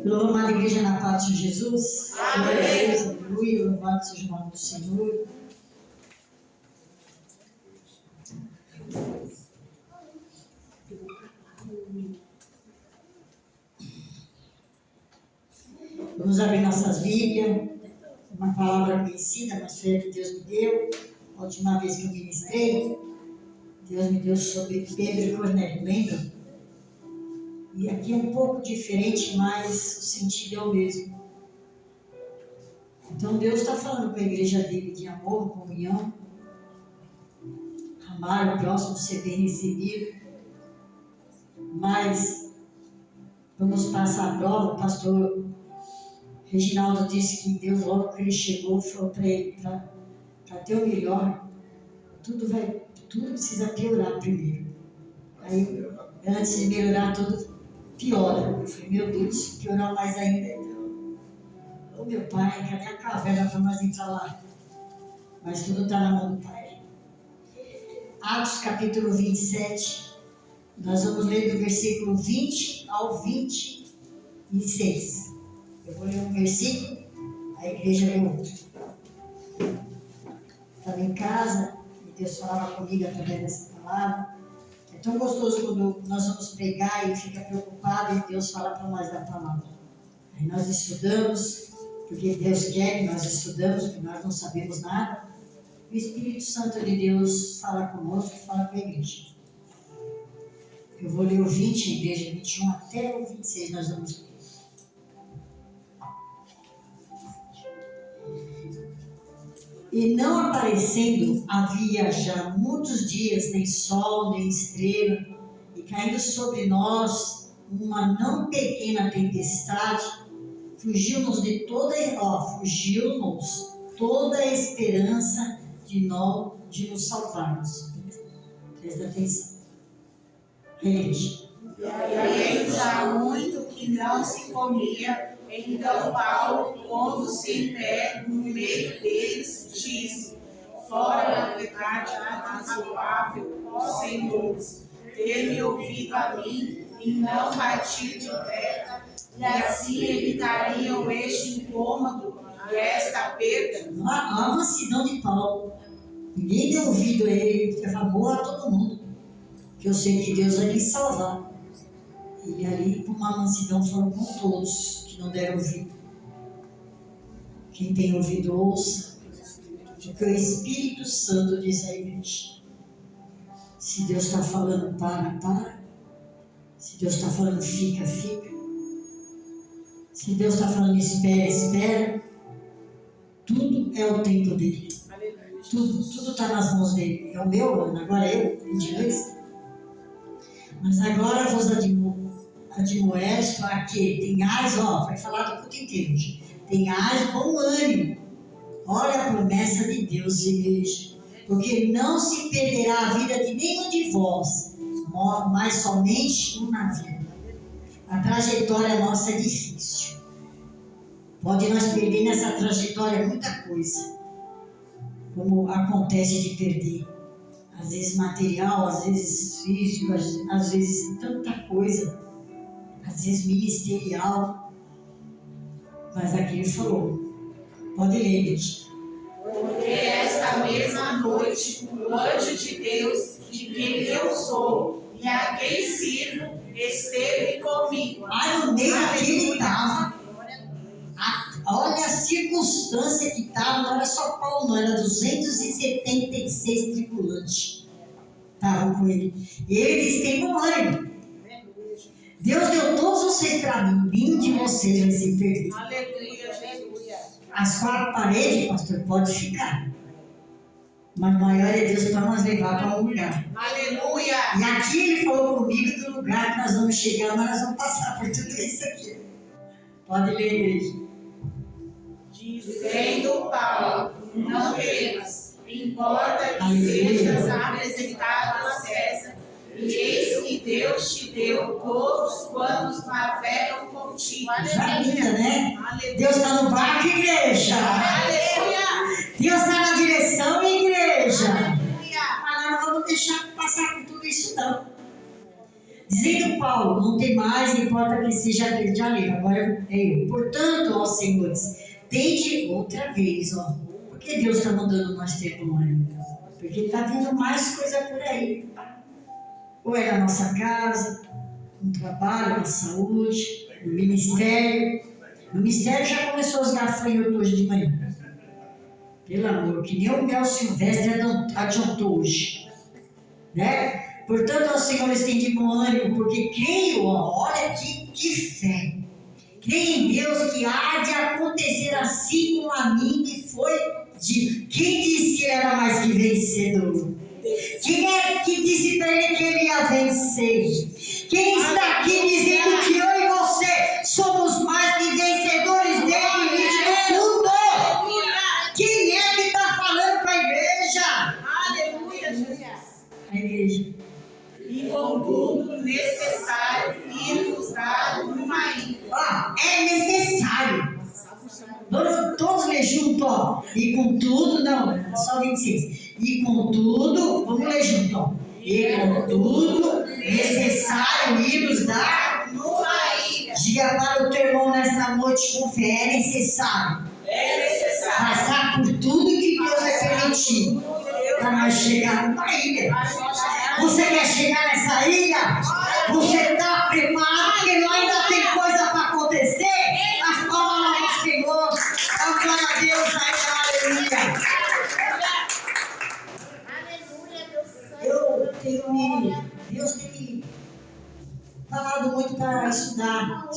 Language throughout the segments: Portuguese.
Louva, amada igreja, na paz de Jesus. Amém. Aleluia, louvado seja o nome do Senhor. Vamos abrir nossas Bíblias. Uma palavra conhecida, mas foi a que Deus me deu. A última vez que eu ministrei, Deus me deu sobre Pedro e Cornélio, lembra? E aqui é um pouco diferente, mas o sentido é o mesmo. Então Deus está falando com a igreja dele de amor, comunhão, amar o próximo, ser bem recebido. Mas vamos passar a prova. O pastor Reginaldo disse que Deus, logo que ele chegou, falou para ele, para ter o melhor, tudo precisa piorar primeiro. Aí, antes de melhorar, tudo piora. Eu falei, meu Deus, se piorar mais ainda, então. Ô meu Pai, cadê a caverna para nós entrar lá? Mas tudo está na mão do Pai. Atos capítulo 27, nós vamos ler do versículo 20 ao 26. Eu vou ler um versículo, a igreja lê outro. Estava em casa e Deus falava comigo através dessa palavra. É tão gostoso quando nós vamos pregar e fica preocupado e Deus fala para nós da palavra. Aí nós estudamos, porque Deus quer que nós estudamos, porque nós não sabemos nada. O Espírito Santo de Deus fala conosco, fala com a igreja. Eu vou ler o 20, a igreja 21 até o 26, nós vamos ler. E não aparecendo havia já muitos dias, nem sol, nem estrela, e caindo sobre nós uma não pequena tempestade, fugiu-nos toda a esperança de nos salvarmos. Presta atenção. Igreja. E havendo já muito que não se comia, então Paulo, pondo-se em pé no meio deles, disse: fora da verdade razoável, ó senhores, ter-me ouvido a mim e não partir de terra, e assim evitariam este incômodo e esta perda. A mansidão de Paulo. Ninguém deu ouvido a ele, porque falou a todo mundo. Que eu sei que Deus vai me salvar. Ele ali, com uma mansidão, falou com todos que não deram ouvido. Quem tem ouvido, ouça. Porque o Espírito Santo diz à igreja. Se Deus está falando, para. Se Deus está falando, fica. Se Deus está falando, espera. Tudo é o tempo dele. Tudo está nas mãos dele. É o meu, agora eu, de vez. Mas agora vos admoesto a que tenhais, vai falar do culto inteiro, tenhais bom ânimo. Olha a promessa de Deus, igreja. Porque não se perderá a vida de nenhum de vós, mas somente um na vida. A trajetória nossa é difícil. Pode nós perder nessa trajetória muita coisa. Como acontece de perder. Às vezes material, às vezes físico, às vezes tanta coisa, às vezes ministerial. Mas aqui ele falou, pode ler, gente. Porque esta mesma noite, o anjo de Deus, de quem eu sou e a quem sirvo, esteve comigo. No meio que ele estava, olha a circunstância que estava, não era só Paulo, não, era 276 tripulantes estavam com ele. E eles têm um ânimo. Deus deu todos vocês para mim, nenhum de vocês vai se perder. Aleluia, aleluia. As quatro paredes, pastor, pode ficar. Mas maior é Deus para nós levar para um lugar. Aleluia. E aqui ele falou comigo do lugar que nós vamos chegar, mas nós vamos passar por tudo isso aqui. Pode ler, igreja. Dizendo Paulo, não temas, importa que sejas apresentado a César, e eis que Deus te deu todos quantos navegam contigo. Já linda, né? Deus está no barco, igreja. Aleluia. Deus está na direção, igreja. Aleluia. Mas nós não vamos deixar passar por tudo isso, não. Dizendo Paulo, não tem mais, importa que seja aquele, já li, agora é eu. Portanto, ó senhores, tende outra vez, ó. Por que Deus está mandando nós ter glória? Porque está vindo mais coisa por aí. Ou é na nossa casa, no trabalho, na saúde, no ministério. No ministério já começou os gafanhotos hoje de manhã. Pelo amor, que nem o Mel Silvestre adiantou hoje. Né? Portanto, aos senhores tem de bom ânimo, porque creio, ó, olha que fé. Creio em Deus que há de acontecer assim como a mim que foi dito. Quem disse que ele era mais que vencedor? Quem é que disse para ele que ele ia vencer? Quem está aqui dizendo que eu e você somos mais que vencedores dele no mundo? Quem é que está falando para a igreja? Aleluia, Jesus. A igreja. E contudo, necessário ir-nos dar uma ilha. É necessário. Vamos todos ler junto, ó. E contudo, não, só 26. E contudo, vamos ler junto, ó. E contudo, necessário ir-nos dar uma ilha. Diga para o teu irmão nesta noite com fé, é necessário. É necessário Passar por tudo que Deus vai permitir para nós chegar numa ilha. Você quer chegar nessa ilha? Você está preparado? Porque ainda tem coisa para acontecer? As palmas do Senhor. A glória a Deus aí, aleluia. Deus tem me falado muito para estudar.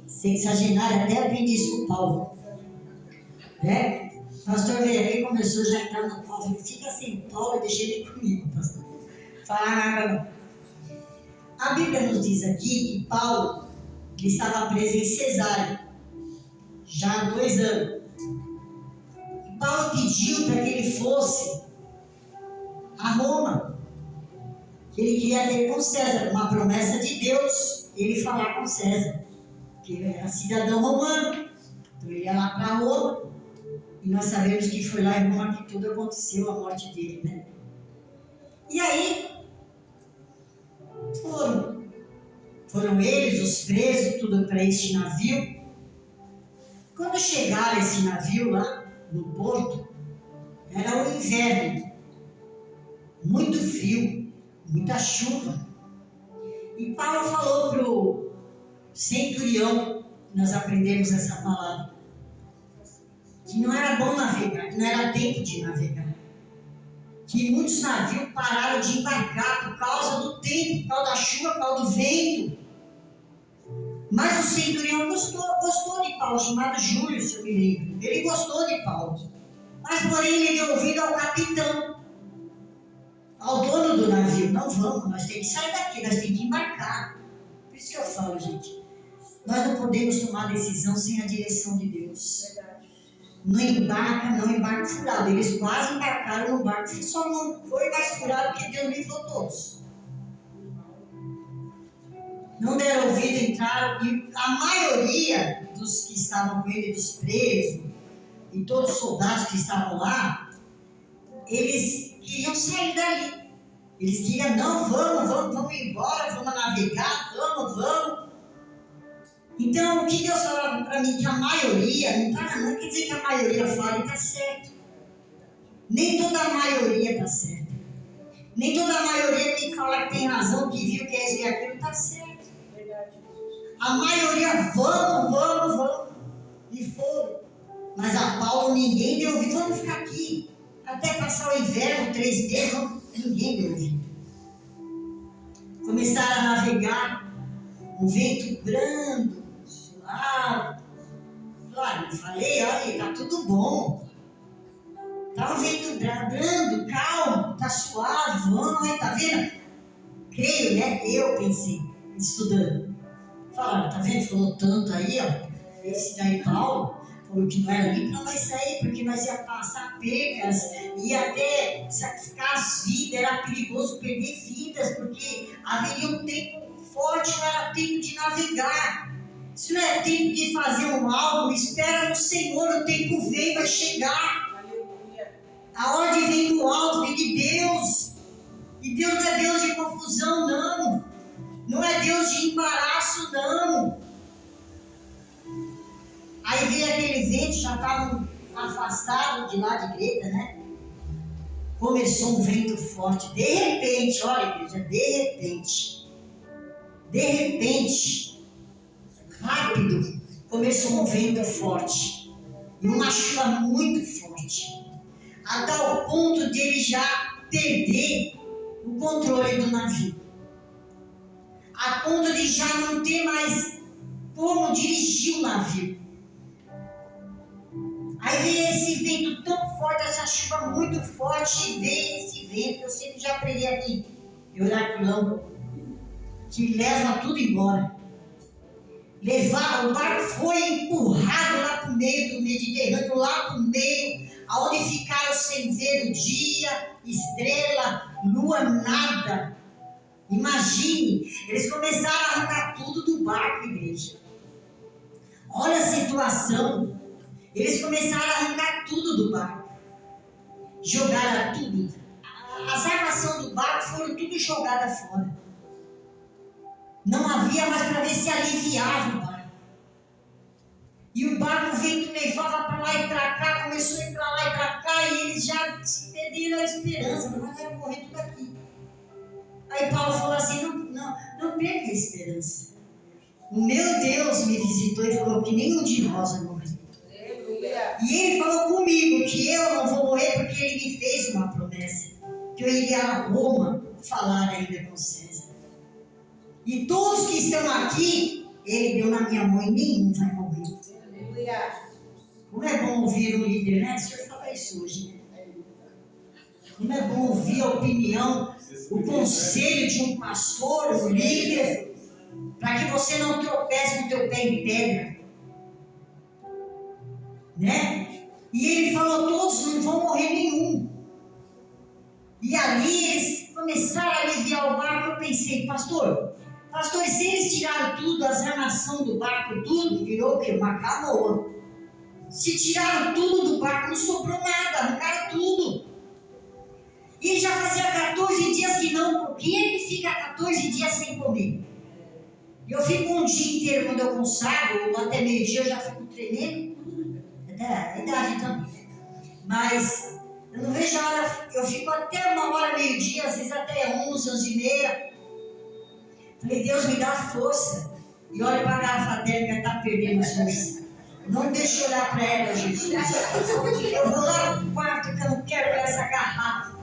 Sexagenária, até aprendi isso com o Paulo. Né? Pastor veio aqui e começou já a entrar no Paulo. Fica sem Paulo e deixa ele comigo, pastor. Falar nada não. A Bíblia nos diz aqui que Paulo ele estava preso em Cesárea já há 2 anos. E Paulo pediu para que ele fosse a Roma. Que ele queria ter com César, uma promessa de Deus, ele falar com César. Que ele era cidadão romano. Então ele ia lá para Roma. E nós sabemos que foi lá em Roma que tudo aconteceu, a morte dele, né? E aí, foram eles, os presos, tudo para este navio. Quando chegaram esse navio lá, no porto, era o inverno. Muito frio, muita chuva. E Paulo falou para o centurião, nós aprendemos essa palavra, que não era bom navegar, que não era tempo de navegar. Que muitos navios pararam de embarcar por causa do tempo, por causa da chuva, por causa do vento. Mas o centurião gostou de Paulo, chamado Júlio, se eu me lembro. Ele gostou de Paulo. Mas, porém, ele deu ouvido ao capitão, ao dono do navio. Não vamos, nós temos que sair daqui, nós temos que embarcar. Por isso que eu falo, gente. Nós não podemos tomar decisão sem a direção de Deus. Não embarca furado. Eles quase embarcaram no barco, só não foi mais furado porque Deus livrou todos. Não deram ouvido, entraram, e a maioria dos que estavam com ele, dos presos, e todos os soldados que estavam lá, eles queriam sair dali. Eles queriam, não, vamos embora, vamos navegar, vamos. Então, o que Deus falava para mim? Que a maioria, não quer dizer que a maioria fala e está certo. Nem toda a maioria está certa. Nem toda a maioria que fala que tem razão, que viu que é isso e aquilo, está certo. A maioria, vamos. E foram. Mas a Paulo ninguém deu ouvido, vamos ficar aqui. Até passar o inverno, 3 meses, ninguém deu ouvido. Começaram a navegar, um vento brando. Claro, eu falei, olha, tá tudo bom. Tá um vento brando, calmo, tá suave, vamos, tá vendo? Creio, né? Eu pensei, estudando. Falaram, tá vendo? Falou tanto aí, ó. Esse daí, Paulo, falou que não era nem para nós sair, porque nós ia passar percas, ia até sacrificar as vidas, era perigoso perder vidas, porque haveria um tempo forte, não era tempo de navegar. Se não é tempo de fazer algo, espera no Senhor, o tempo vem, vai chegar. Aleluia. A ordem vem do alto, vem de Deus. E Deus não é Deus de confusão, não. Não é Deus de embaraço, não. Aí veio aquele vento, já estavam afastados de lá de Greta, né? Começou um vento forte. De repente, olha, igreja, de repente, rápido, começou um vento forte. E uma chuva muito forte. A tal ponto de ele já perder o controle do navio. A ponto de já não ter mais como dirigir o navio. Aí veio esse vento tão forte, essa chuva muito forte, e veio esse vento, eu sempre já aprendi aqui, em Oraculão, que leva tudo embora. O barco foi empurrado lá para o meio do Mediterrâneo, lá para o meio, aonde ficaram sem ver o dia, estrela, lua, nada. Imagine, eles começaram a arrancar tudo do barco, igreja. Olha a situação. Eles começaram a arrancar tudo do barco. Jogaram tudo. As armações do barco foram tudo jogadas fora. Não havia mais para ver se aliviava o barco. E o barco, o vento levava para lá e para cá, começou a ir para lá e para cá, e eles já perderam a esperança, mas era morrer tudo aqui. Aí Paulo falou assim, não perca a esperança. O meu Deus me visitou e falou que nenhum de nós vai morrer. E ele falou comigo que eu não vou morrer porque ele me fez uma promessa, que eu iria a Roma falar ainda com César. E todos que estão aqui, ele deu na minha mão e nenhum vai morrer. Como é bom ouvir um líder, né? Deixa eu falar isso hoje, né? Como é bom ouvir a opinião, o conselho de um pastor, um líder, para que você não tropece com o teu pé em pedra. Né? E ele falou, todos não vão morrer nenhum. E ali eles começaram a aliviar o barco. Eu pensei, pastor, se eles tiraram tudo, as armações do barco, tudo, virou o quê? Uma canoa. Se tiraram tudo do barco, não sobrou nada, arrancaram tudo. E já fazia 14 dias que não, quem é que fica 14 dias sem comer? Eu fico um dia inteiro, quando eu consagro, ou até meio-dia eu já fico tremendo. É a idade também. Mas eu não vejo a hora, eu fico até 1h, meio-dia, às vezes até 11, 11h30. Falei, Deus me dá força. E olha para a garrafa térmica, está perdendo as forças. Não deixe olhar para ela, Jesus. Eu vou lá no quarto que eu não quero ver essa garrafa.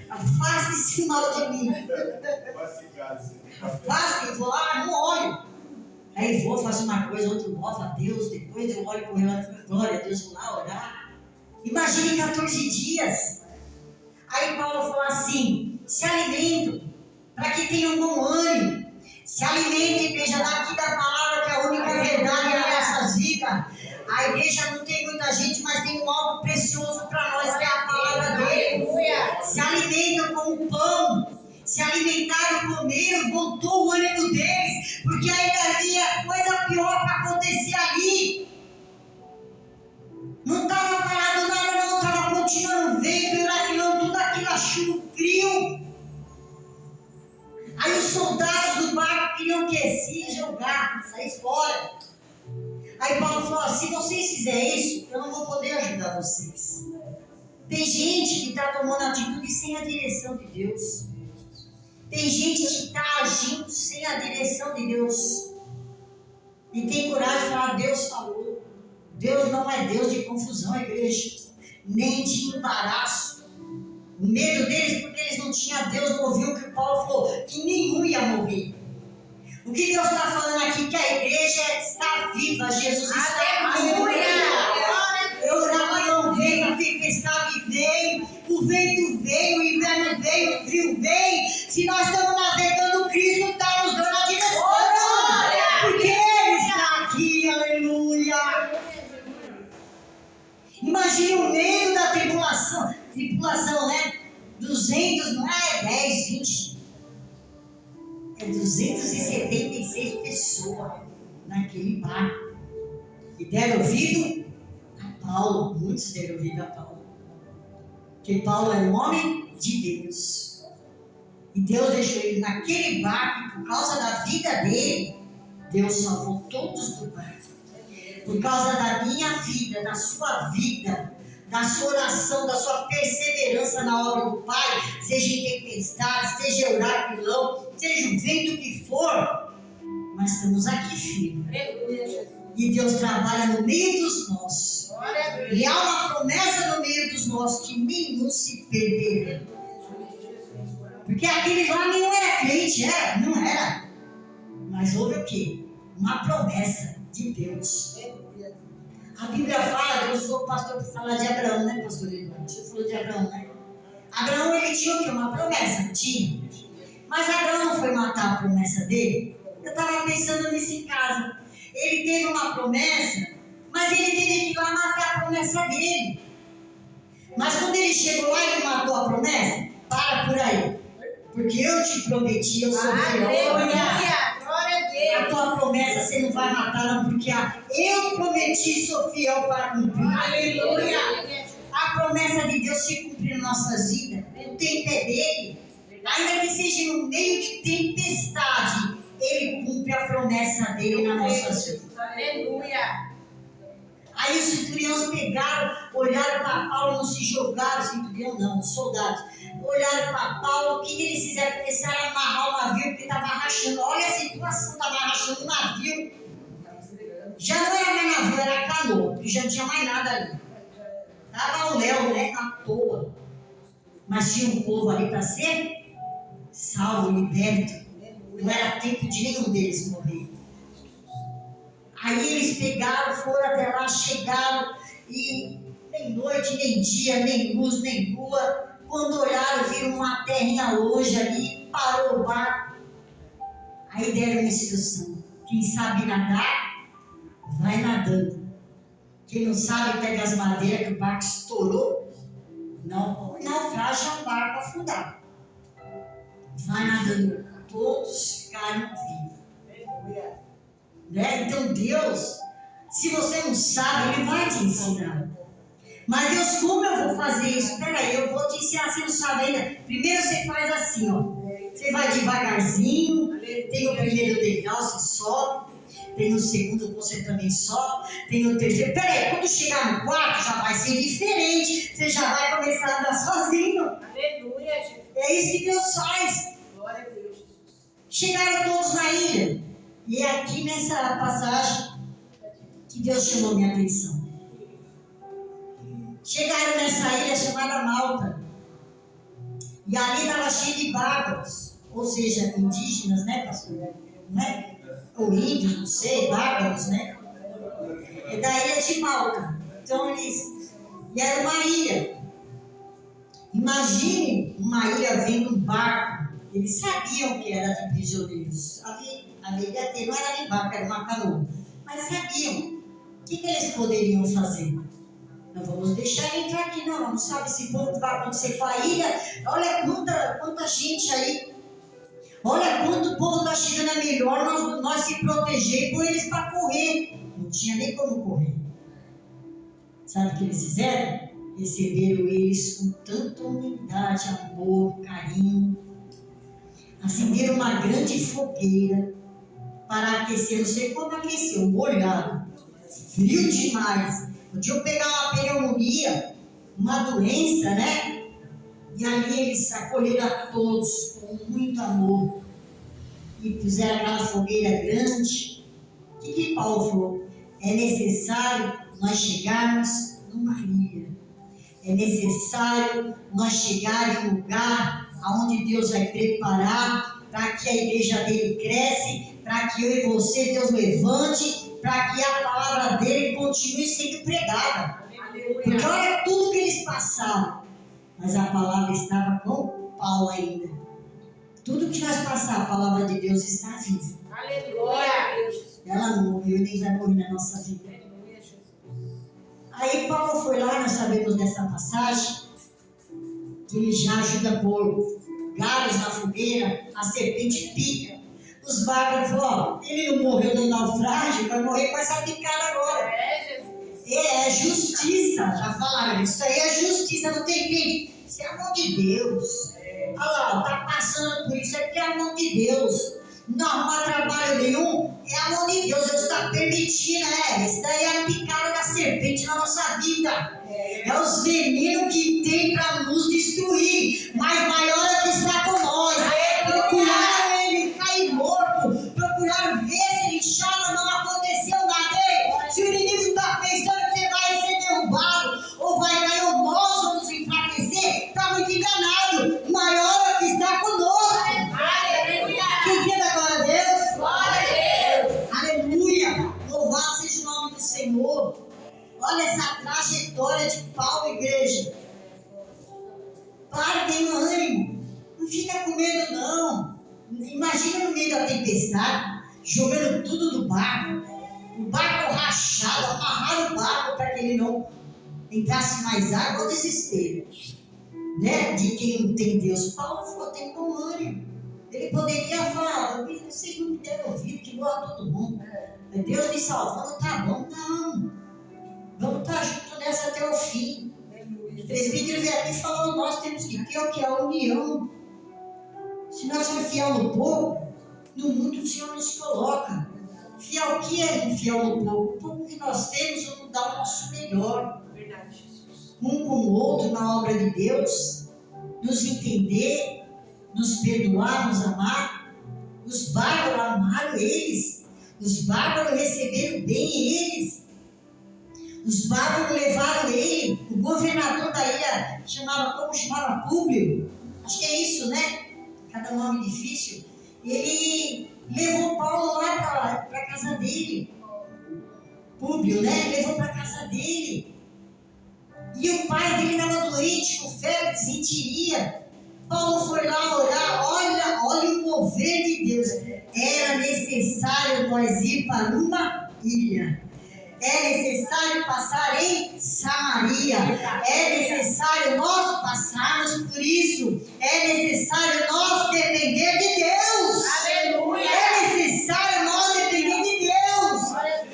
Afaste-se mal de mim. Afaste, vou lá, não olho. Aí vou, faço uma coisa, outro louva a Deus, depois eu olho por ela, glória a Deus, vou lá orar. Imagine 14 dias. Aí Paulo falou assim, se alimentem, para que tenham bom ânimo. Se alimentem, igreja, daqui da palavra que é a única verdade é nossas vidas. A igreja não tem muita gente, mas tem algo precioso para nós, que é a palavra dele. Se alimentam com o pão. Se alimentaram, comeram, voltou o ânimo deles, porque ainda havia coisa pior para acontecer ali. Não estava parado nada, não, estava continuando vento, tudo aquilo, chuva, frio. Aí os soldados do barco queriam que se jogar, sair fora. Aí Paulo falou, se vocês fizerem isso, eu não vou poder ajudar vocês. Tem gente que está tomando atitude sem a direção de Deus. Tem gente que está agindo sem a direção de Deus. E tem coragem de falar, Deus falou. Deus não é Deus de confusão, igreja. Nem de embaraço. O medo deles, porque eles não tinham Deus, não ouviu o que Paulo falou, que nenhum ia morrer. O que Deus está falando aqui? Que a igreja está viva, Jesus está vivo. Eu não veio, a tempestade veio, o vento veio, o inverno veio, o frio veio. Se nós estamos navegando, Cristo está nos dando a direção. Porque Ele está aqui, aleluia. Imagine o medo da tribulação. Tripulação, né? 200, não é 10, 20. É 276 pessoas naquele barco. E deram ouvido a Paulo. Muitos deram ouvido a Paulo. Porque Paulo era um homem de Deus. E Deus deixou ele naquele barco, por causa da vida dele, Deus salvou todos do barco. Por causa da minha vida, da sua vida, da sua oração, da sua perseverança na obra do Pai, seja em tempestade, seja huracanão, seja o vento que for, nós estamos aqui firmes. E Deus trabalha no meio dos nossos. E há uma promessa no meio dos nossos que nenhum se perderá. Porque aquele lá não era crente, não era. Mas houve o quê? Uma promessa de Deus. A Bíblia fala, Deus usou o pastor para falar de Abraão, né, pastor Eduardo? Você falou de Abraão, né? Abraão, ele tinha o quê? Uma promessa, não tinha? Mas Abraão não foi matar a promessa dele? Eu estava pensando nisso em casa. Ele teve uma promessa, mas ele teve que ir lá matar a promessa dele. Mas quando ele chegou lá, ele matou a promessa? Para por aí. Porque eu te prometi, eu sou fiel. Aleluia! Glória a Deus! A tua promessa você não vai matar, não, porque eu prometi, sou fiel para cumprir. Aleluia! A promessa de Deus se cumpre nas nossas vidas. O tempo é dele. Ainda que seja no meio de tempestade, ele cumpre a promessa dele nas nossas vidas. Aleluia! Aí os centuriões pegaram, olharam para Paulo, não se jogaram, centurião não, os soldados. Olharam para Paulo, o que eles fizeram? Começaram a amarrar o navio, porque estava rachando. Olha a situação, estava rachando o navio. Já não era mais navio, era canoa, porque já não tinha mais nada ali. Estava o Léo, né, à toa. Mas tinha um povo ali para ser salvo, liberto. Não era tempo de nenhum deles morrer. Aí eles pegaram, foram até lá, chegaram e nem noite, nem dia, nem luz, nem lua. Quando olharam, viram uma terrinha longe ali, parou o barco. Aí deram uma instrução. Quem sabe nadar, vai nadando. Quem não sabe, pega as madeiras que o barco estourou. Não naufraga um barco afundado. Vai nadando. Todos ficaram vivos. Né? Então Deus, se você não sabe, Ele vai te ensinar. Mas Deus, como eu vou fazer isso? Espera aí, eu vou te ensinar, você não sabe ainda. Primeiro você faz assim, ó. Você vai devagarzinho. Tem o primeiro degrau, você sobe. Tem o segundo, você também sobe. Tem o terceiro. Espera aí, quando chegar no quarto já vai ser diferente. Você já vai começar a andar sozinho. Aleluia, Jesus. É isso que Deus faz. Glória a Deus, Jesus. Chegaram todos na ilha. E é aqui nessa passagem que Deus chamou minha atenção. Chegaram nessa ilha chamada Malta. E ali estava cheio de bárbaros. Ou seja, indígenas, né, pastor? Né? Ou índios, não sei, bárbaros, né? É da ilha de Malta. Então eles... E era uma ilha. Imagine uma ilha vendo um barco. Eles sabiam que era de prisioneiros. A ilha não era nem barco, era uma canoa. Mas sabiam. O que eles poderiam fazer? Não vamos deixar ele entrar aqui, não. Não sabe se povo que vai acontecer com a ilha. Olha quanta gente aí. Olha quanto o povo está chegando, é melhor nós se proteger e pôr eles para correr. Não tinha nem como correr. Sabe o que eles fizeram? Receberam eles com tanta humildade, amor, carinho. Acenderam uma grande fogueira para aquecer. Não sei como aqueceu, molhado. Frio demais. Podiam pegar uma pneumonia, uma doença, né? E ali eles acolheram a todos com muito amor. E puseram aquela fogueira grande. O que Paulo falou? É necessário nós chegarmos numa ilha. É necessário nós chegar em um lugar onde Deus vai preparar para que a igreja dele cresce, para que eu e você, Deus levante, para que a palavra dele continue sendo pregada. Porque olha tudo que eles passaram. Mas a palavra estava com Paulo ainda. Tudo que nós passamos, a palavra de Deus está viva. Aleluia. Ela não morreu e nem vai morrer na nossa vida. Aí Paulo foi lá, nós sabemos dessa passagem, que ele já ajuda a pôr galhos na fogueira, a serpente pica. Os bárbaros falaram, ele não morreu no naufrágio, vai morrer com essa picada agora. É justiça, já falaram, isso aí é justiça, não tem crente. Isso é amor de Deus. olha lá, está passando por isso, é porque é a mão de Deus. Não arruma trabalho nenhum, é a mão de Deus. Deus está permitindo, né? Isso daí é a picada da serpente na nossa vida. É os venenos que tem para nos destruir. Mas maior é que está com nós. Procuraram ele cair morto. Procuraram ver se ele chama, não aconteceu nada. Se o inimigo está pensando que vai ser derrubado, ou vai cair ou nós vamos enfraquecer, está muito enganado. Maior é que está conosco. Quem quer dar glória a Deus? Glória a Deus. Aleluia. Louvado seja o nome do Senhor. Olha essa trajetória de Paulo, igreja. Para, tenha ânimo. Não fica com medo, não. Imagina no meio da tempestade, jogando tudo do barco. O barco rachado, amarraram o barco para que ele não entrasse mais água ou desespero. Né? De quem não tem Deus. Paulo falou, tem bom ânimo. Ele poderia falar, vocês não me deram ouvido, que morra todo mundo. Deus me salvando, tá bom. Não. Vamos estar juntos nessa até o fim. O presbítero veio aqui e falou, nós temos que ter o que é a união. Se nós somos fiel no pouco, no muito o Senhor nos coloca. Fiel o que é fiel no pouco? O pouco que nós temos, vamos dar o nosso melhor. Um com o outro na obra de Deus, nos entender, nos perdoar, nos amar. Os bárbaros amaram eles, os bárbaros receberam bem eles, os bárbaros levaram ele. O governador da ilha chamava Públio, acho que é isso, né? Cada nome difícil. Ele levou Paulo lá para a casa dele. Públio, né? Levou para a casa dele. E o pai dele estava doente, com febre, desinteria. Paulo foi lá orar. Olha o mover de Deus. Era necessário nós ir para uma ilha. É necessário passar em Samaria. É necessário nós passarmos por isso. É necessário nós depender de Deus. Aleluia. É necessário nós depender de Deus.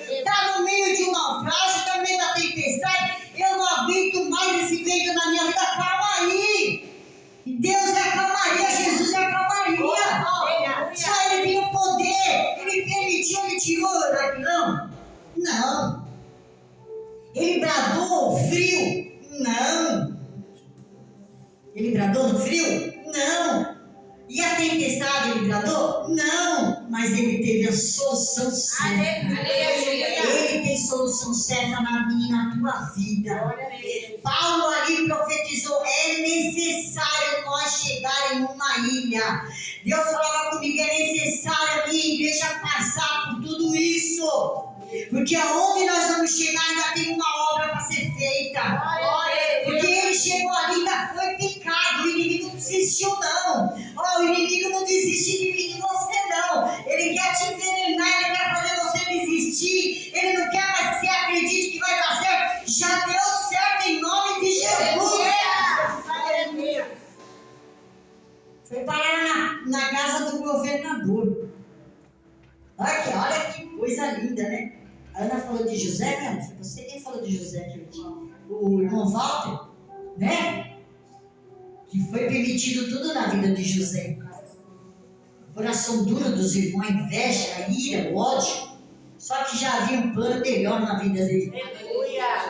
Está no meio de um naufrágio, está no meio da tempestade. Eu não aguento mais esse vento na minha vida. Calma aí. Deus é a calmaria, Jesus é a calmaria. Só Ele tem o poder. Ele permitiu, Ele tirou daqui, não? Não. Ele bradou o frio? Não. Ele bradou no frio? Não. E a tempestade ele bradou? Não. Mas ele teve a solução certa. Ele tem solução certa na minha e na tua vida. Paulo ali profetizou, é necessário nós chegar em uma ilha. Deus falava comigo, é necessário a minha igreja passar por tudo isso. Porque aonde nós vamos chegar ainda tem uma obra para ser feita. Porque ele chegou ali, ainda foi picado. O inimigo não desistiu, não. O inimigo não desiste de mim, de você, não. Ele quer te envenenar, ele quer fazer você desistir. Ele não quer mais que você acredite que vai dar certo. Já deu certo em nome de Jesus. Foi parar na casa do governador. Olha que coisa linda, né? A Ana falou de José, né? Foi você quem falou de José, o irmão Walter, né? Que foi permitido tudo na vida de José. O coração duro dos irmãos, a inveja, a ira, o ódio. Só que já havia um plano melhor na vida dele.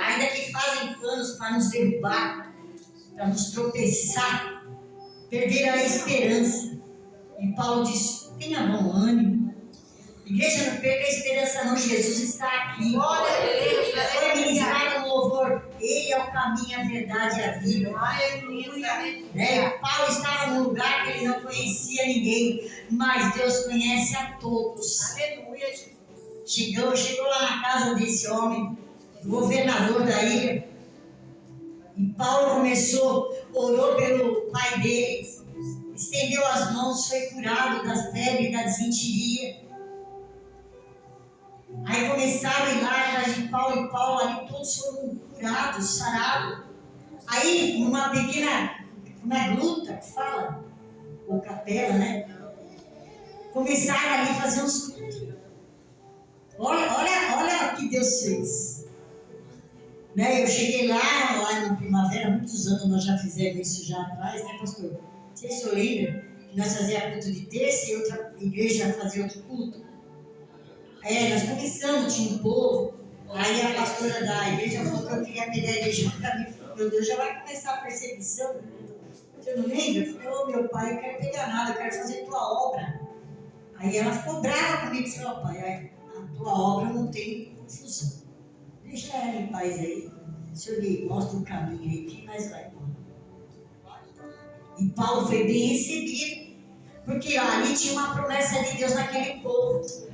Ainda que fazem planos para nos derrubar, para nos tropeçar, perder a esperança. E Paulo disse, tenha bom ânimo. Igreja, não perca a esperança não, Jesus está aqui. Foi ministrado no louvor. Ele é o caminho, a verdade e a vida. Né? Paulo estava num lugar que ele não conhecia ninguém, mas Deus conhece a todos. Chegou lá na casa desse homem, governador da ilha, e Paulo orou pelo pai dele, estendeu as mãos, foi curado da febre, da desinteria. Aí começaram a ir lá atrás de Paulo e Paulo, ali todos foram curados, sarados. Aí, numa pequena, gruta que fala, ou capela, né? Começaram ali a fazer uns cultos. Olha o que Deus fez. Né? Eu cheguei lá no Primavera, muitos anos nós já fizemos isso já atrás, né, pastor? Não sei se eu lembro que nós fazíamos culto de terça e outra igreja fazia outro culto. Nós começamos, tinha um povo. Aí a pastora da igreja falou que eu queria pegar a igreja para mim. Meu Deus, já vai começar a perseguição. Você não lembra? Eu falei, ô meu pai, eu não quero pegar nada, eu quero fazer tua obra. Aí ela ficou brava comigo e falou, pai, a tua obra não tem confusão. Deixa ela em paz aí. O Senhor lhe mostra o caminho aí, que nós vai embora. E Paulo foi bem recebido, porque ali tinha uma promessa de Deus naquele povo.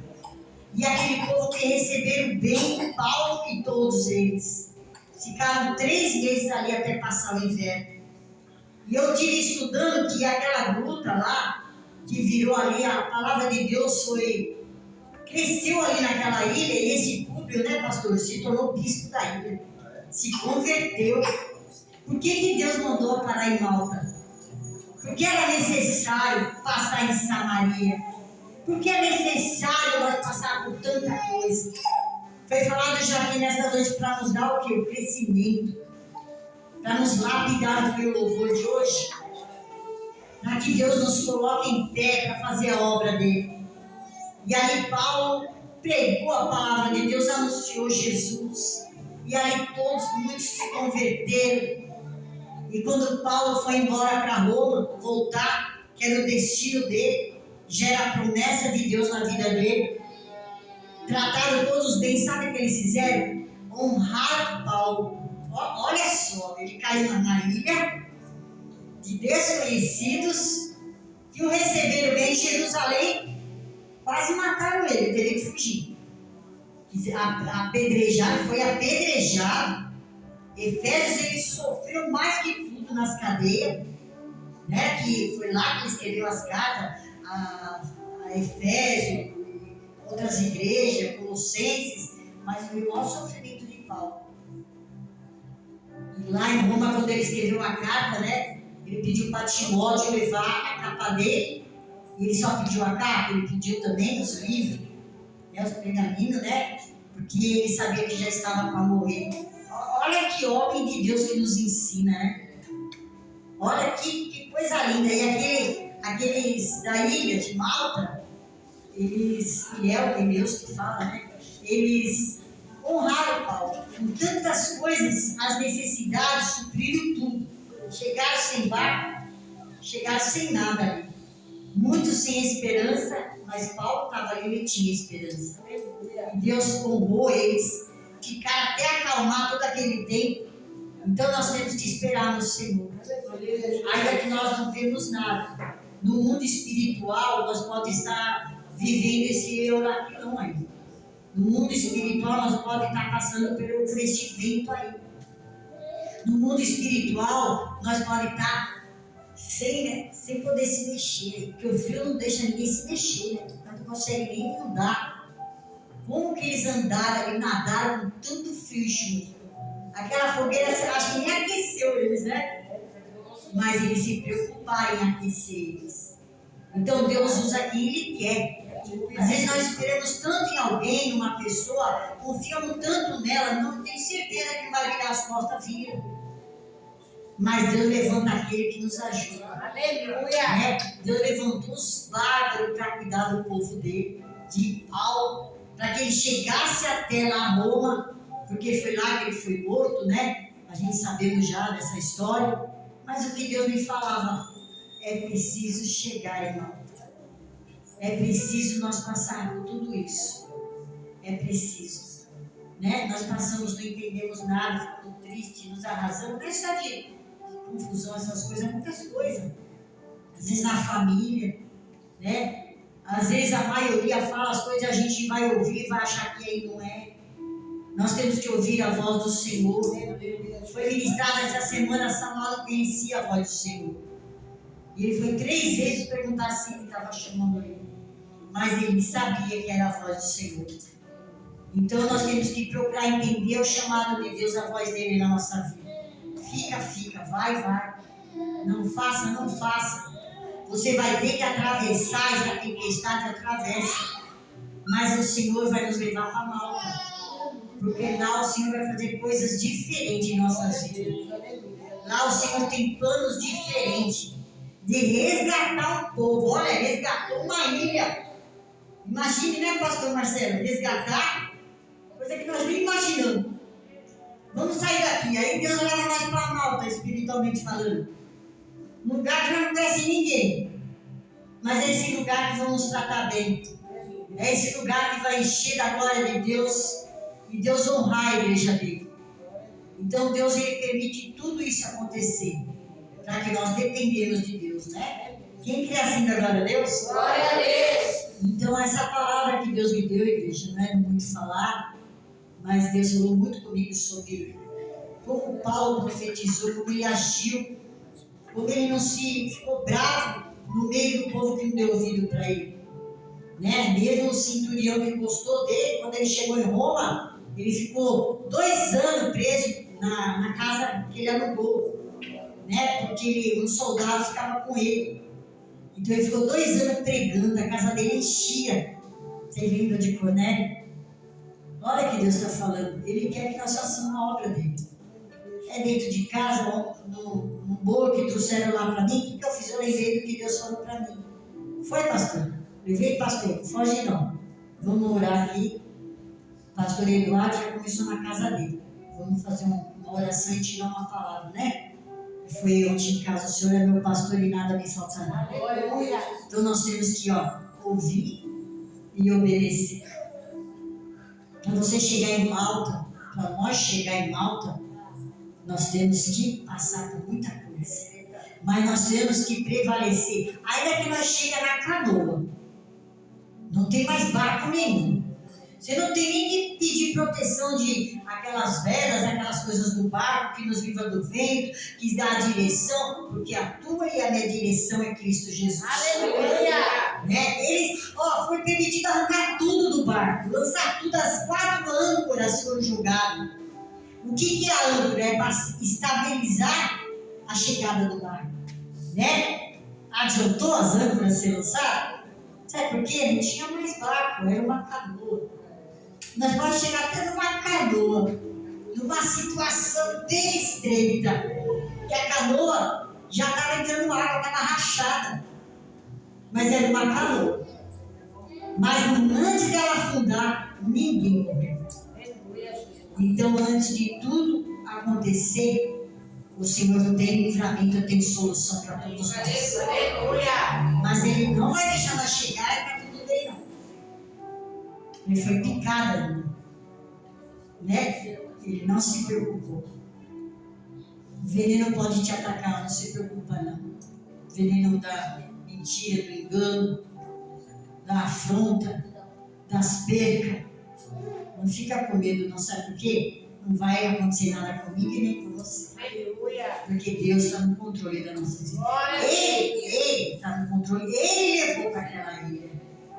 E aquele povo que receberam bem Paulo e todos eles. Ficaram 3 meses ali até passar o inverno. E eu tive estudando que aquela gruta lá, que virou ali, a palavra de Deus cresceu ali naquela ilha, e esse Públio, né, pastor, se tornou bispo da ilha. Se converteu. Por que Deus mandou parar em Malta? Porque era necessário passar em Samaria. Porque é necessário nós passar por tanta coisa. Foi falado já aqui nesta noite para nos dar o quê? O crescimento. Para nos lapidar pelo louvor de hoje. Para que Deus nos coloque em pé para fazer a obra dele. E aí Paulo pregou a palavra de Deus, anunciou Jesus. E aí muitos se converteram. E quando Paulo foi embora para Roma, voltar, que era o destino dele, já era a promessa de Deus na vida dele. Trataram todos bem, sabe o que eles fizeram? Honraram Paulo. Olha só, ele caiu na ilha de desconhecidos que o receberam bem em Jerusalém, quase mataram ele, teve que fugir. Foi apedrejado. Efésios, ele sofreu mais que tudo nas cadeias, né? Que foi lá que ele escreveu as cartas a Efésios, outras igrejas, Colossenses, mas foi o maior sofrimento de Paulo. E lá em Roma, quando ele escreveu a carta, né? Ele pediu para Timóteo levar a capa dele, e ele só pediu a capa, ele pediu também os livros, né, os pergaminhos, né? Porque ele sabia que já estava para morrer. Olha que homem de Deus que nos ensina, né? Olha que coisa linda. E aqueles da ilha de Malta, e é o Deus que fala, né? Eles honraram Paulo. Com tantas coisas, as necessidades, supriram tudo. Chegaram sem barco, chegaram sem nada ali. Muitos sem esperança, mas Paulo estava ali e tinha esperança. E Deus honrou eles. Ficaram até acalmar todo aquele tempo. Então nós temos que esperar no Senhor. Ainda que nós não vemos nada. No mundo espiritual, nós podemos estar vivendo esse euracão aí. No mundo espiritual, nós podemos estar passando por este vento aí. No mundo espiritual, nós podemos estar sem poder se mexer. Porque o frio não deixa ninguém se mexer, né? Não consegue nem andar. Como que eles andaram ali, nadaram com tanto frio e chuva? Aquela fogueira, acho que nem aqueceu eles, né? Mas eles se preocuparam em aquecer eles. Então Deus usa quem Ele quer. Às vezes nós esperamos tanto em alguém, numa pessoa, confiamos tanto nela, não tem certeza que vai virar as costas, vira. Mas Deus levanta aquele que nos ajuda. Aleluia! Né? Deus levantou os bárbaros para cuidar do povo dele, de Paulo, para que ele chegasse até lá Roma, porque foi lá que ele foi morto, né? A gente sabemos já dessa história. Mas o que Deus me falava, é preciso chegar, irmão. É preciso nós passarmos tudo isso. É preciso. Né? Nós passamos, não entendemos nada, ficamos tristes, nos arrasamos. Não é só de confusão, essas coisas, muitas coisas. Às vezes na família, né? Às vezes a maioria fala as coisas, a gente vai ouvir e vai achar que aí não é. Nós temos que ouvir a voz do Senhor. Foi ministrado essa semana, Samuel não conhecia a voz do Senhor. E ele foi 3 vezes perguntar se ele estava chamando ele. Mas ele sabia que era a voz do Senhor. Então nós temos que procurar entender o chamado de Deus, a voz dele na nossa vida. Fica, vai. Não faça. Você vai ter que atravessar essa tempestade, atravessa. Mas o Senhor vai nos levar para Malta. Porque lá o Senhor vai fazer coisas diferentes em nossas vidas. Lá o Senhor tem planos diferentes. de resgatar um povo. Olha, resgatou uma ilha. Imagine, né, pastor Marcelo? Resgatar, coisa que nós nem imaginamos. Vamos sair daqui. Aí Deus leva nós para Malta, espiritualmente falando. Um lugar que não conhece ninguém. Mas é esse lugar que vai nos tratar bem. É esse lugar que vai encher da glória de Deus. E Deus honrar a igreja dele. Então Deus, ele permite tudo isso acontecer. Para que nós dependemos de Deus, né? Quem crê assim da glória a Deus? Glória a Deus. Então essa palavra que Deus me deu, igreja, não é muito falar. Mas Deus falou muito comigo sobre como Paulo profetizou, como ele agiu, como ele não se ficou bravo no meio do povo que não deu ouvido para ele. Né? Mesmo o centurião que gostou dele, quando ele chegou em Roma, ele ficou 2 anos preso na casa que ele alugou, né? Porque os soldados ficavam com ele. Então ele ficou 2 anos pregando, a casa dele enchia. Vocês lembram de Cornélio? Olha que Deus está falando. Ele quer que nós façamos a obra dele. É dentro de casa, no bolo que trouxeram lá para mim. O que eu fiz? Eu lembrei do que Deus falou para mim. Foi, pastor? Levei, pastor. Foge não. Vamos orar aqui. Pastor Eduardo já começou na casa dele. Vamos fazer uma oração e tirar uma palavra, né? Foi ontem em casa. O Senhor é meu pastor e nada me faltará. Então nós temos que, ouvir e obedecer. Para você chegar em Malta, para nós chegar em Malta, nós temos que passar por muita coisa. Mas nós temos que prevalecer. Ainda que nós chegamos na canoa, não tem mais barco nenhum. Você não tem nem que pedir proteção de aquelas velas, aquelas coisas do barco que nos livra do vento, que dá a direção, porque a tua e a minha direção é Cristo Jesus. Aleluia! Né? Foi permitido arrancar tudo do barco, lançar tudo, as 4 âncoras foram jogadas. O que é a âncora? É para estabilizar a chegada do barco. Né? Adiantou as âncoras ser lançadas? Sabe por quê? Não tinha mais barco, era uma canoa. Nós podemos chegar até numa canoa, numa situação bem estreita, que a canoa já estava entrando água, estava rachada. Mas era uma canoa. Mas antes dela afundar, ninguém morreu. Então, antes de tudo acontecer, o Senhor tem livramento, tem solução para todos nós. Mas Ele não vai deixar ela chegar e para tudo bem, não. Ele foi picado ainda. Né? Ele não se preocupou. O veneno pode te atacar, não se preocupa, não. O veneno da mentira, do engano, da afronta, das percas. Não fica com medo, não, sabe por quê? Não vai acontecer nada comigo e nem com você. Aleluia! Porque Deus está no controle da nossa vida. Ele está no controle. Ele levou para aquela ilha.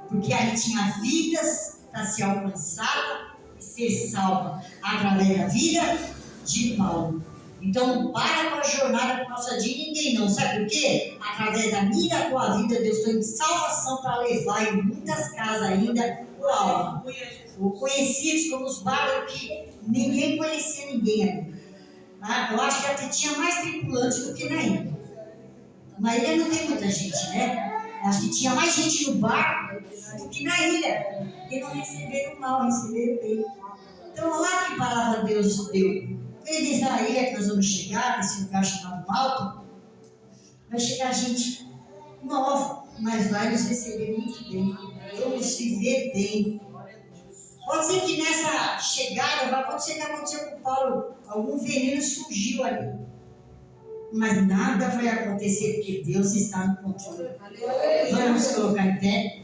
Porque ali tinha vidas para ser alcançada e ser salva através da vida de Paulo. Então, não para com a jornada por causa de ninguém, não. Sabe por quê? Através da minha e da tua vida, Deus tem salvação para levar em muitas casas ainda o alma. Ou conhecidos como os bárbaros, que ninguém conhecia ninguém ali. Eu acho que até tinha mais tripulantes do que na ilha. Na ilha não tem muita gente, né? Acho que tinha mais gente no barco do que na ilha. Porque não receberam mal, receberam bem. Então, olha que palavra Deus deu. Ele diz na ilha que nós vamos chegar, nesse lugar chamado Malta, vai chegar gente nova, mas vai nos receber muito bem. Vamos viver bem. Pode ser que nessa chegada, vai acontecer o que aconteceu com Paulo, algum veneno surgiu ali. Mas nada vai acontecer, porque Deus está no controle. Vamos colocar em pé.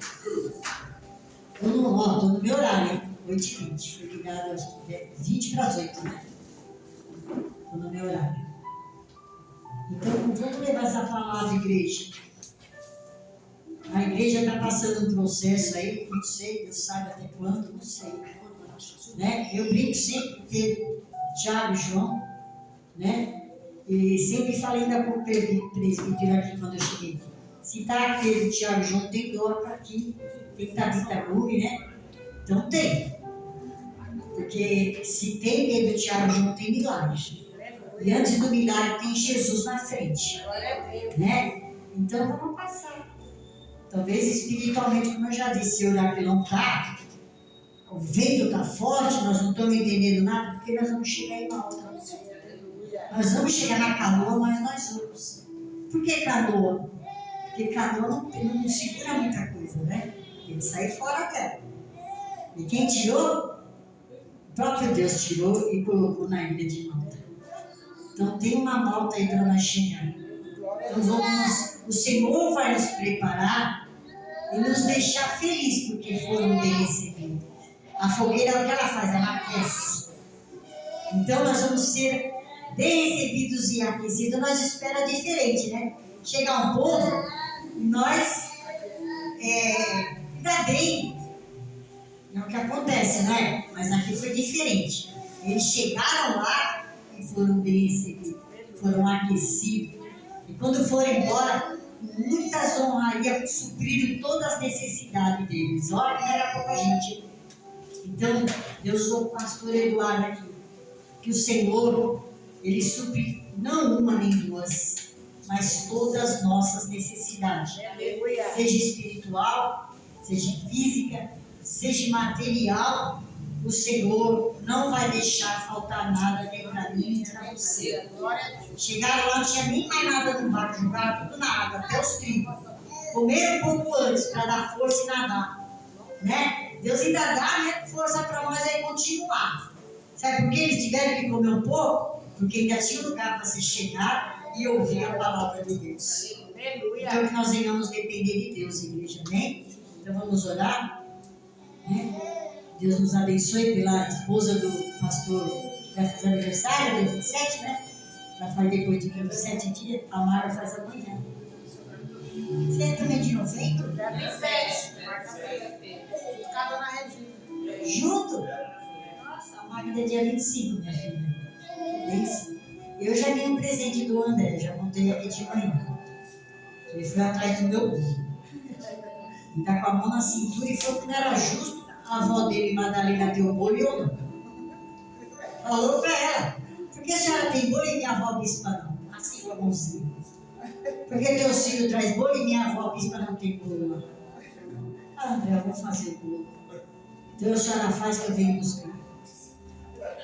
Estou no meu horário, hein? 8h20. Foi ligado, acho que é 20 para as 8, né? Estou no meu horário. Então, vamos levar essa palavra, igreja. A igreja está passando um processo aí, não sei, Deus sabe até quando, não sei. Né? Eu brinco sempre com Pedro, Tiago e João, né? E sempre falei ainda com o presbítero aqui quando eu cheguei. Se está Pedro, Tiago e João, tem que orar aqui, tem que estar Vitagume, né? Então tem. Porque se tem Pedro, Tiago e João, tem milagre. E antes do milagre tem Jesus na frente. Né? Então vamos passar. Talvez espiritualmente, como eu já disse, se orar que não está, o vento está forte, nós não estamos entendendo nada, porque nós vamos chegar em Malta. Nós vamos chegar na canoa, mas nós vamos. Por que canoa? Porque canoa não segura muita coisa, né? Tem que sair fora dela. E quem tirou? O próprio Deus tirou e colocou na ilha de Malta. Então tem uma Malta aí para nós chegar. Então o Senhor vai nos preparar e nos deixar felizes porque foram bem recebidos. A fogueira, o que ela faz? Ela aquece. Então nós vamos ser bem recebidos e aquecidos. Nós esperamos diferente, né? Chegar um povo e nós ainda bem. É o que acontece, não é? Mas aqui foi diferente. Eles chegaram lá e foram bem recebidos, foram aquecidos. E quando foram embora, muitas honrarias supriram todas as necessidades deles. Olha, não era pouca gente. Então, Deus usou o pastor Eduardo aqui. Que o Senhor, Ele supre não uma nem duas, mas todas as nossas necessidades. Seja espiritual, seja física, seja material, o Senhor não vai deixar faltar nada nem para mim, nem para você. Chegaram lá, não tinha nem mais nada no barco, jogaram tudo na água, até os trigos. Comeram um pouco antes para dar força e nadar. Né? Deus ainda dá, né, força para nós aí continuar. Sabe por que eles tiveram que comer um pouco? Porque ainda tinha lugar para você chegar e ouvir a palavra de Deus. Então que nós venhamos depender de Deus, igreja, amém? Então vamos orar. Deus nos abençoe pela esposa do pastor que vai fazer aniversário, dia 27, né? Vai fazer depois de 27 dias, a Mara faz amanhã. Você é também de novembro? Dia 27, quarta-feira. Cada na Regina. Junto? Nossa, a Magda é dia 25, minha filha. Bem sim. Eu já vi um presente do André, já montei aqui de manhã. Ele foi atrás do meu bolo. Ele tá com a mão na cintura e falou que não era justo a avó dele, Madalena, ter o bolo e eu não. Falou pra ela, por que a senhora tem bolo e minha avó bispa não? Assim com a mãozinha. Por que teus filhos traz bolo e minha avó bispa não tem bolo lá? Ah, André, eu vou fazer o bolo. Então a senhora faz que eu venho buscar.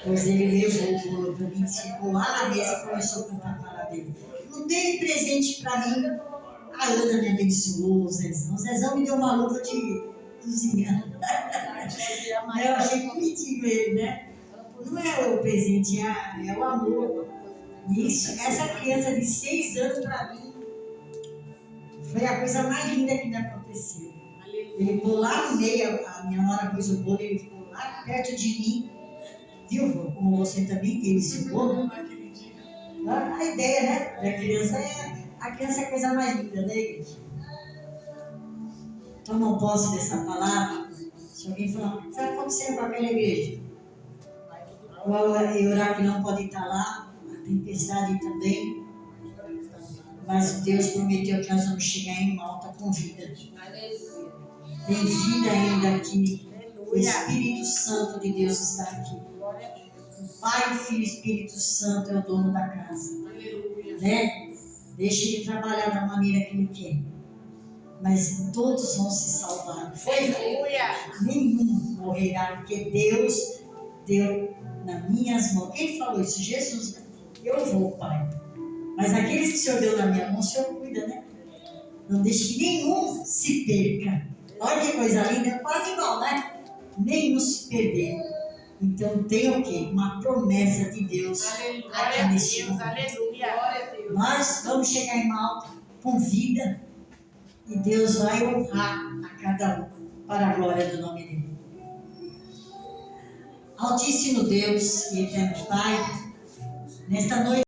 Pois ele levou o bolo para mim, ficou lá na mesa e começou a cantar parabéns. Não teve presente para mim. A Ana me abençoou, o Zezão. O Zezão me deu uma luva de cozinhar. Eu achei bonitinho ele, né? Não é o presente, é o amor. Isso, essa criança de 6 anos para mim foi a coisa mais linda que me aconteceu. Ele ficou lá no meio, a minha nora pôs o bolo, ele ficou lá perto de mim. Viu, como você também teve esse bolo? A ideia, né, da criança a criança é a coisa mais linda, né, igreja? Tomam posse dessa palavra. Se alguém falar, o que está acontecendo com aquela igreja? E orar que não pode estar lá, a tempestade também. Mas Deus prometeu que nós vamos chegar em Malta com vida. Tem vida ainda aqui. O Espírito Santo de Deus está aqui. O Pai, o Filho e o Espírito Santo é o dono da casa. Né? Deixa ele trabalhar da maneira que ele quer. Mas todos vão se salvar. Foi? Nenhum morrerá, porque Deus deu nas minhas mãos. Quem falou isso? Jesus. Eu vou, Pai. Mas aqueles que o Senhor deu na minha mão, o Senhor cuida, né? Não deixe que nenhum se perca. Olha que coisa linda, é quase igual, né? Nenhum se perder. Então tem o quê? Uma promessa de Deus aqui neste mundo. Nós vamos chegar em Malta com vida e Deus vai honrar a cada um para a glória do nome dele. Altíssimo Deus e eterno Pai, nesta noite